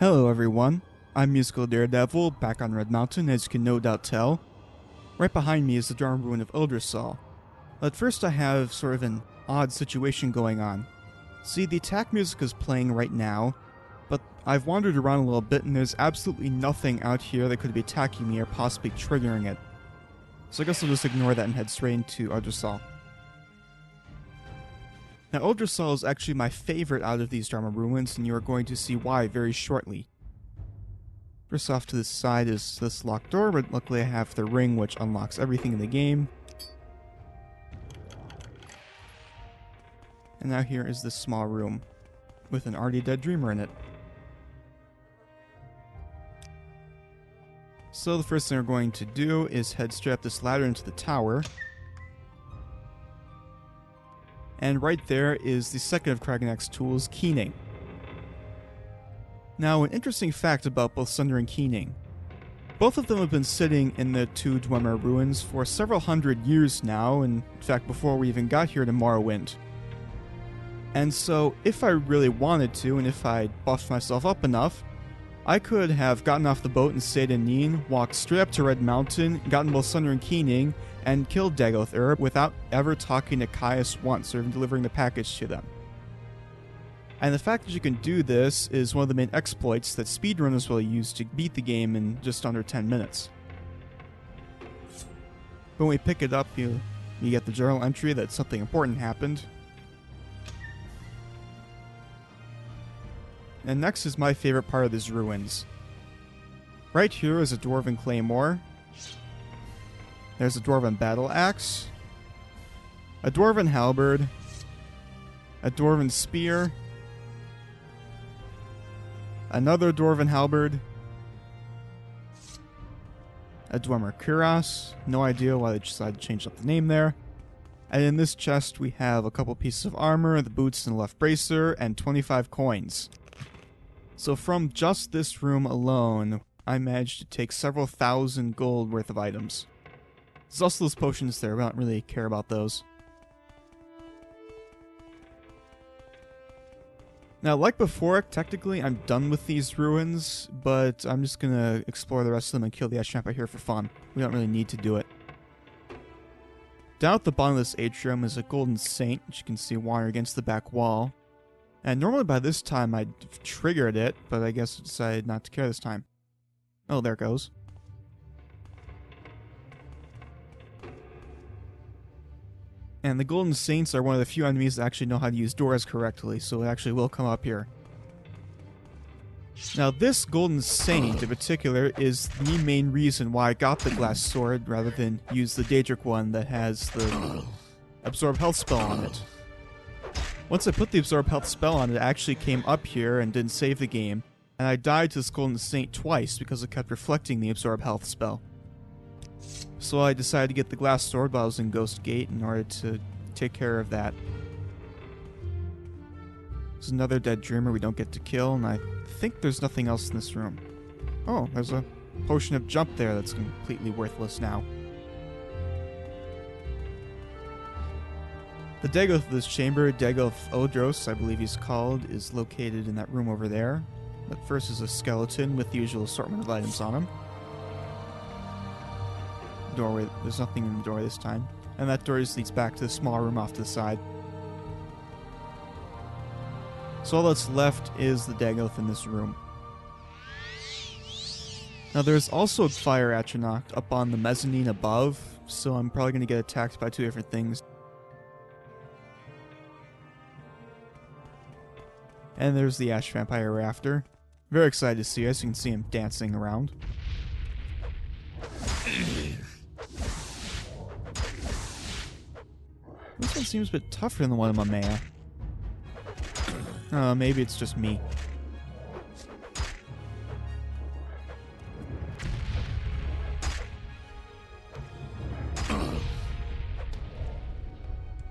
Hello everyone, I'm Musical Daredevil, back on Red Mountain, as you can no doubt tell. Right behind me is the Dharma Ruin of Eldersal. At first I have sort of an odd situation going on. See, the attack music is playing right now, but I've wandered around a little bit and there's absolutely nothing out here that could be attacking me or possibly triggering it. So I guess I'll just ignore that and head straight into Eldersal. Now, Eldersal is actually my favorite out of these Dharma Ruins, and you are going to see why very shortly. First off to the side is this locked door, but luckily I have the ring which unlocks everything in the game. And now here is this small room, with an already dead dreamer in it. So the first thing we're going to do is head straight up this ladder into the tower. And right there is the second of Kragnak's tools, Keening. Now, an interesting fact about both Sunder and Keening. Both of them have been sitting in the two Dwemer ruins for several hundred years now, and in fact before we even got here to Morrowind. And so, if I really wanted to, and if I buffed myself up enough, I could have gotten off the boat and stayed in Neen, walked straight up to Red Mountain, gotten both Sunder and Keening, and killed Dagoth without ever talking to Caius once or even delivering the package to them. And the fact that you can do this is one of the main exploits that speedrunners will use to beat the game in just under 10 minutes. When we pick it up, you get the journal entry that something important happened. And next is my favorite part of these ruins. Right here is a Dwarven Claymore. There's a Dwarven Battle Axe, a Dwarven Halberd, a Dwarven Spear, another Dwarven Halberd, a Dwemer Cuirass, no idea why they decided to change up the name there, and in this chest we have a couple pieces of armor, the boots and the left bracer, and 25 coins. So from just this room alone, I managed to take several thousand gold worth of items. There's also those potions there, but I don't really care about those. Now, like before, technically I'm done with these ruins, but I'm just gonna explore the rest of them and kill the Ash Vampire here for fun. We don't really need to do it. Down at the bottom of this atrium is a golden saint, which you can see wandering against the back wall. And normally by this time I'd have triggered it, but I guess I decided not to care this time. Oh, there it goes. And the Golden Saints are one of the few enemies that actually know how to use doors correctly, so it actually will come up here. Now this Golden Saint in particular is the main reason why I got the glass sword rather than use the Daedric one that has the absorb health spell on it. Once I put the absorb health spell on it, it actually came up here and didn't save the game, and I died to this Golden Saint twice because it kept reflecting the absorb health spell. So I decided to get the glass sword while I was in Ghost Gate in order to take care of that. There's another dead dreamer we don't get to kill, and I think there's nothing else in this room. Oh, there's a potion of jump there that's completely worthless now. The Dagoth of this chamber, Dagoth Odros, I believe he's called, is located in that room over there. But first is a skeleton with the usual assortment of items on him. Doorway, there's nothing in the door this time. And that door just leads back to the small room off to the side. So all that's left is the Dagoth in this room. Now there's also a fire Atronach up on the mezzanine above, so I'm probably going to get attacked by two different things. And there's the Ash Vampire Rafter. Very excited to see us. You can see him dancing around. This one seems a bit tougher than the one in Mamea. Maybe it's just me.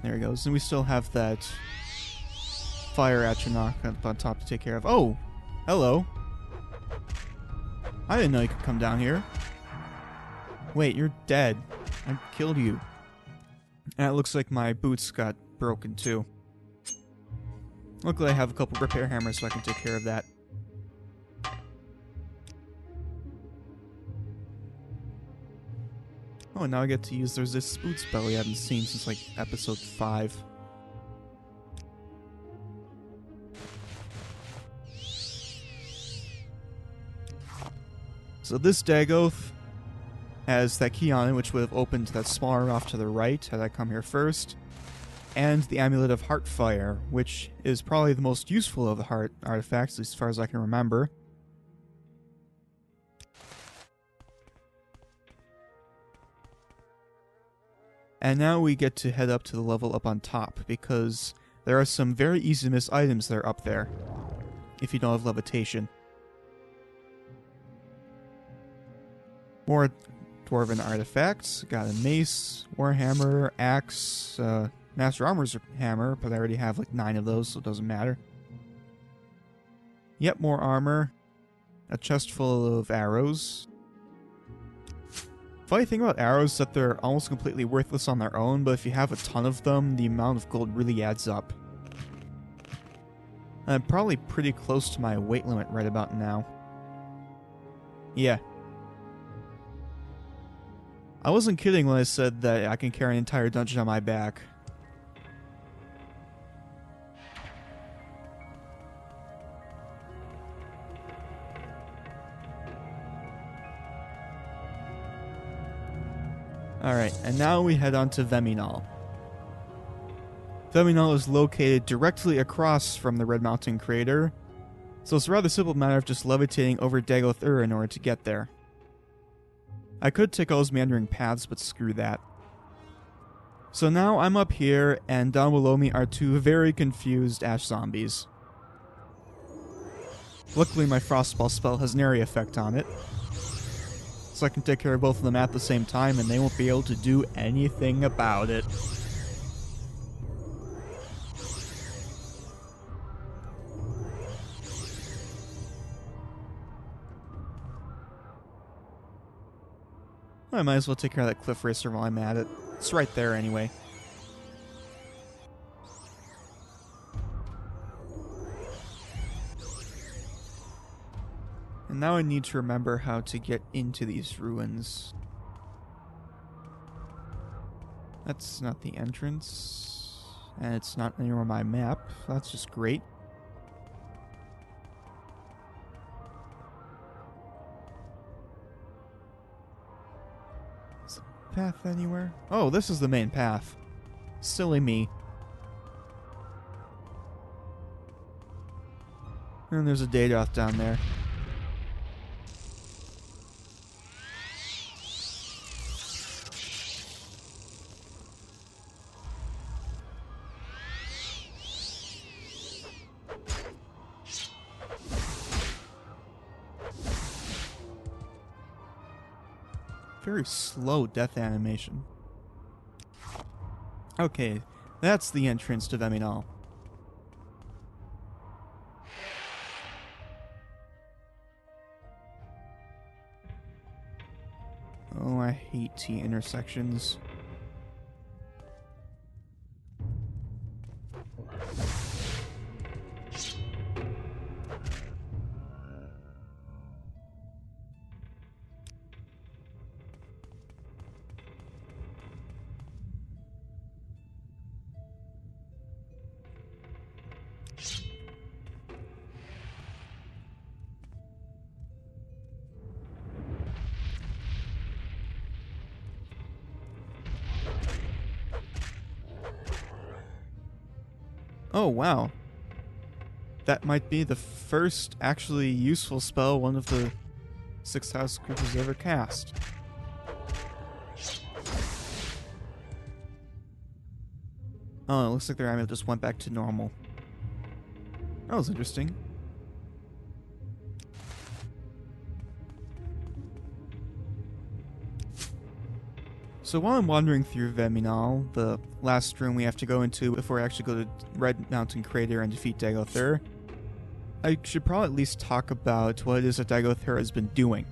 There he goes. And we still have that fire Atronach up on top to take care of. Oh! Hello. I didn't know you could come down here. Wait, you're dead. I killed you. And it looks like my boots got broken too. Luckily I have a couple repair hammers so I can take care of that. Oh, and now I get to use there's this spoot spell we haven't seen since like episode 5. So this Dagoth has that key on it, which would have opened that smaller off to the right had I come here first, and the Amulet of Heartfire, which is probably the most useful of the heart artifacts, at least as far as I can remember. And now we get to head up to the level up on top, because there are some very easy to miss items that are up there, if you don't have levitation. More dwarven artifacts. Got a mace, warhammer, axe, master armor's hammer, but I already have like 9 of those, so it doesn't matter. Yep, more armor. A chest full of arrows. Funny thing about arrows is that they're almost completely worthless on their own, but if you have a ton of them, the amount of gold really adds up. I'm probably pretty close to my weight limit right about now. Yeah. I wasn't kidding when I said that I can carry an entire dungeon on my back. Alright, and now we head on to Veminal. Veminal is located directly across from the Red Mountain crater, so it's a rather simple matter of just levitating over Dagoth Ur in order to get there. I could take all those meandering paths, but screw that. So now I'm up here, and down below me are 2 very confused ash zombies. Luckily my Frostball spell has an area effect on it, so I can take care of both of them at the same time, and they won't be able to do anything about it. I might as well take care of that cliff racer while I'm at it. It's right there anyway. And now I need to remember how to get into these ruins. That's not the entrance. And it's not anywhere on my map. That's just great. Is the path anywhere? Oh, this is the main path. Silly me. And there's a Dagoth down there. Very slow death animation. Okay, that's the entrance to Veminal. Oh, I hate T intersections. Oh, wow. That might be the first actually useful spell one of the 6th House creatures ever cast. Oh, it looks like their amulet just went back to normal. That was interesting. So while I'm wandering through Veminal, the last room we have to go into before we actually go to Red Mountain Crater and defeat Dagoth Ur, I should probably at least talk about what it is that Dagoth Ur has been doing.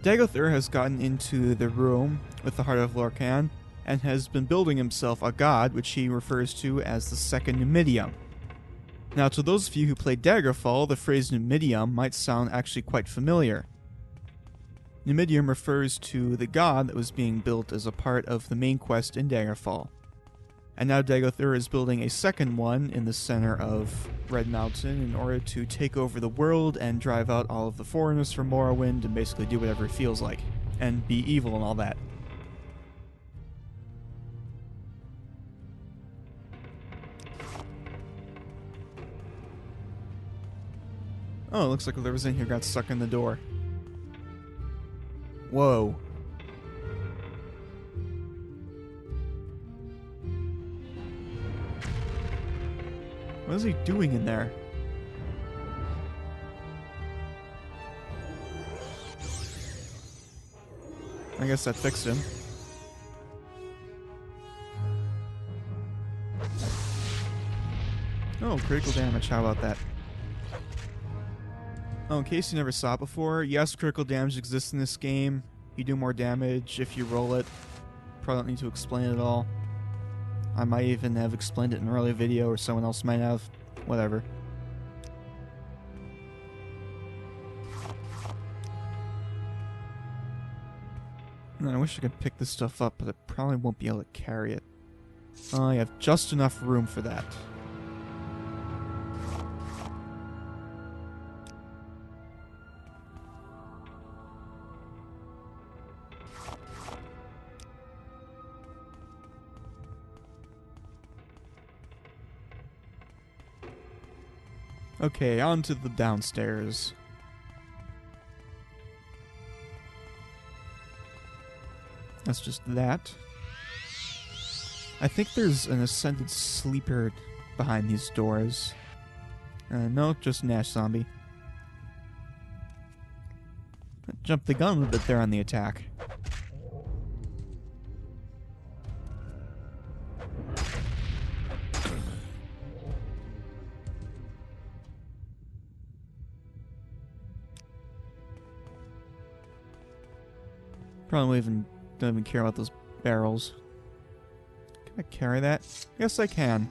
Dagoth Ur has gotten into the room with the Heart of Lorkhan and has been building himself a god, which he refers to as the Second Numidium. Now, to those of you who played Daggerfall, the phrase Numidium might sound actually quite familiar. Numidium refers to the god that was being built as a part of the main quest in Daggerfall. And now Dagothur is building a second one in the center of Red Mountain in order to take over the world and drive out all of the foreigners from Morrowind and basically do whatever he feels like. And be evil and all that. Oh, it looks like whoever's in here got stuck in the door. Whoa. What is he doing in there? I guess that fixed him. Oh, critical damage. How about that? Oh, in case you never saw it before, yes, critical damage exists in this game. You do more damage if you roll it. Probably don't need to explain it all. I might even have explained it in an earlier video, or someone else might have. Whatever. And I wish I could pick this stuff up, but I probably won't be able to carry it. I have just enough room for that. Okay, on to the downstairs. That's just that. I think there's an ascended sleeper behind these doors. No, just an ash zombie. Jumped the gun a little bit there on the attack. Probably don't even care about those barrels. Can I carry that? Yes, I can.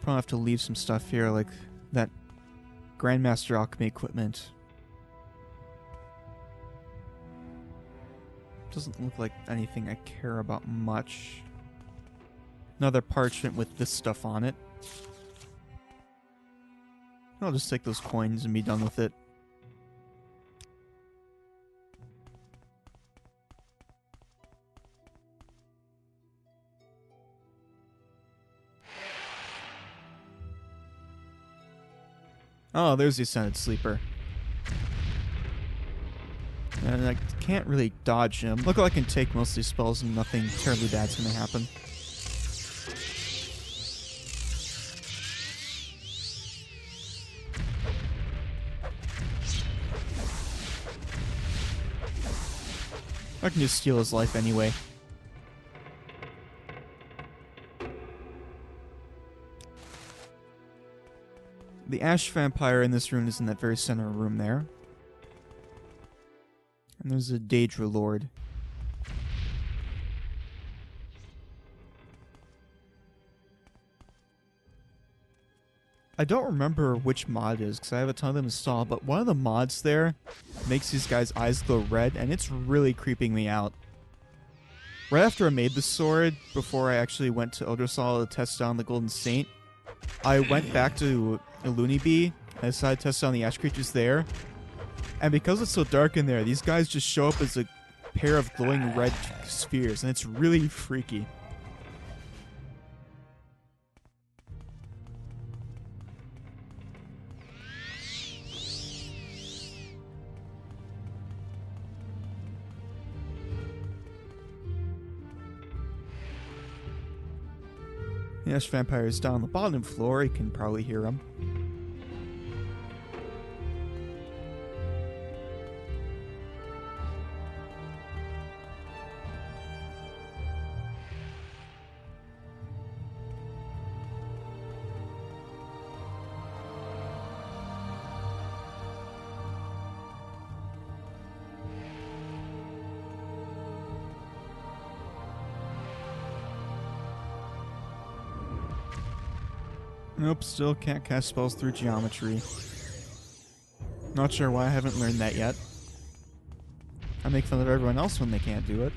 Probably have to leave some stuff here, like that Grandmaster Alchemy equipment. Doesn't look like anything I care about much. Another parchment with this stuff on it. I'll just take those coins and be done with it. Oh, there's the Ascended Sleeper. And I can't really dodge him. Look, I can take most of these spells and nothing terribly bad's gonna happen. I can just steal his life anyway. The Ash Vampire in this room is in that very center room there. And there's a Daedra Lord. I don't remember which mod it is, because I have a ton of them installed, but one of the mods there makes these guys' eyes glow red, and it's really creeping me out. Right after I made the sword, before I actually went to Eldersal to test down the Golden Saint, I went back to Ilunibee, I decided to test on the ash creatures there, and because it's so dark in there, these guys just show up as a pair of glowing red spheres, and it's really freaky. The Ash Vampire is down on the bottom floor, you can probably hear him. Nope, still can't cast spells through geometry. Not sure why I haven't learned that yet. I make fun of everyone else when they can't do it.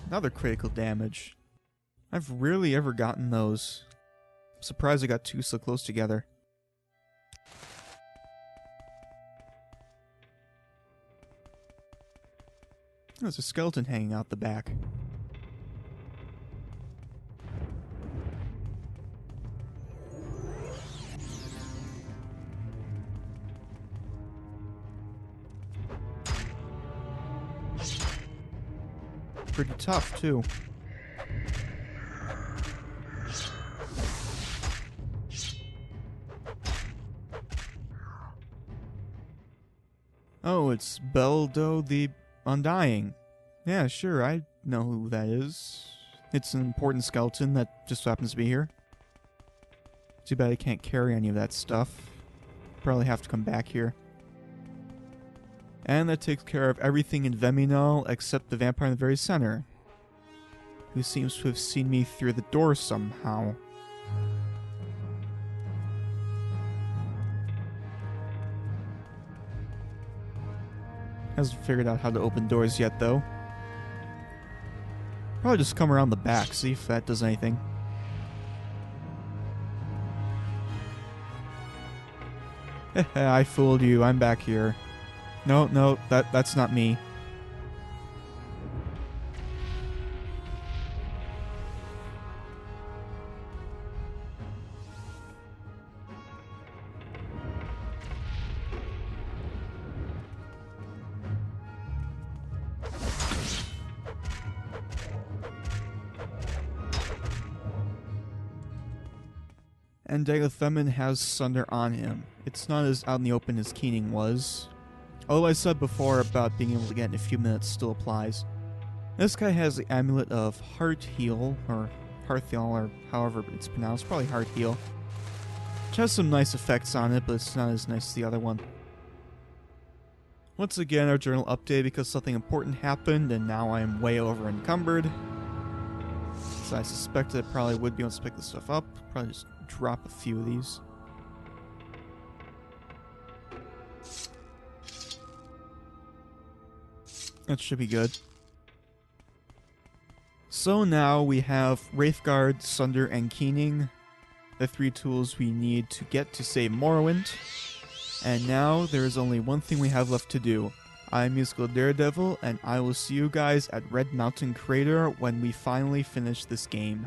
Another critical damage. I've rarely ever gotten those. I'm surprised I got two so close together. There's a skeleton hanging out the back. Pretty tough, too. Oh, it's Beldo the Undying. Yeah, sure, I know who that is. It's an important skeleton that just happens to be here. Too bad I can't carry any of that stuff. Probably have to come back here. And that takes care of everything in Veminal except the vampire in the very center, who seems to have seen me through the door somehow. Hasn't figured out how to open doors yet, though. Probably just come around the back, see if that does anything. I fooled you, I'm back here. No, that's not me. And Dagothemin has Sunder on him. It's not as out in the open as Keening was. All I said before about being able to get in a few minutes still applies. This guy has the amulet of Heart Heal, or Hearthial, or however it's pronounced, probably Heart Heal. Which has some nice effects on it, but it's not as nice as the other one. Once again, our journal update because something important happened, and now I am way over encumbered. So I suspected I probably would be able to pick this stuff up. Probably just drop a few of these. That should be good. So now we have Wraithguard, Sunder, and Keening, the three tools we need to get to save Morrowind. And now there is only one thing we have left to do. I'm Musical Daredevil, and I will see you guys at Red Mountain Crater when we finally finish this game.